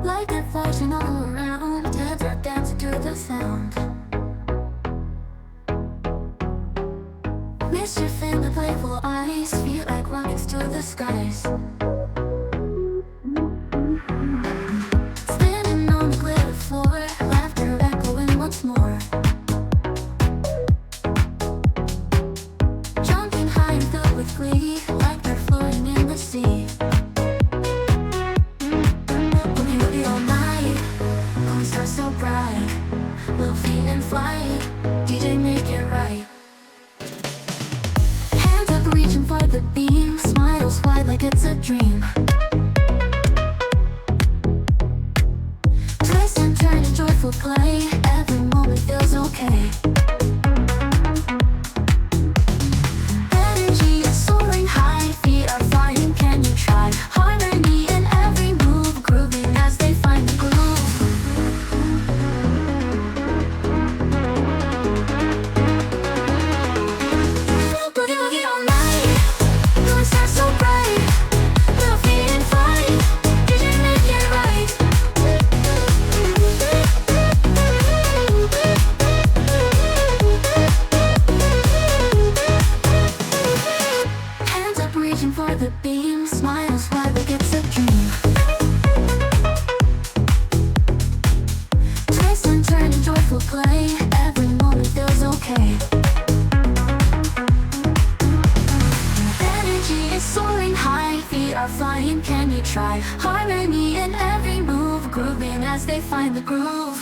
Like a flashing all around, heads are dancing to the sound. Mischief in the playful eyes, feel like rockets to the skies. Standing on the glitter floor, laughter echoing once more. Jumping high and filled with glee, like they're floating in the sea. Boogie woogie all night, moon stars so bright, little feet in flight, DJ make it right. Hands up reaching for the beam, smiles wide like it's a dream. Twist and turn in joyful play, every moment feels okay. Energy is soaring high, feet are flying, can you try? Harmony in every move, grooving as they find the groove. Boogie woogie all night, moon stars so bright, little feet in flight, DJ make it right. Hands up reaching for the beam, smiles wide like it's a dream. Twist and turn in joyful play, every moment feels okay. Energy is soaring high, feet are flying, can you try? Harmony in every move, grooving as they find the groove.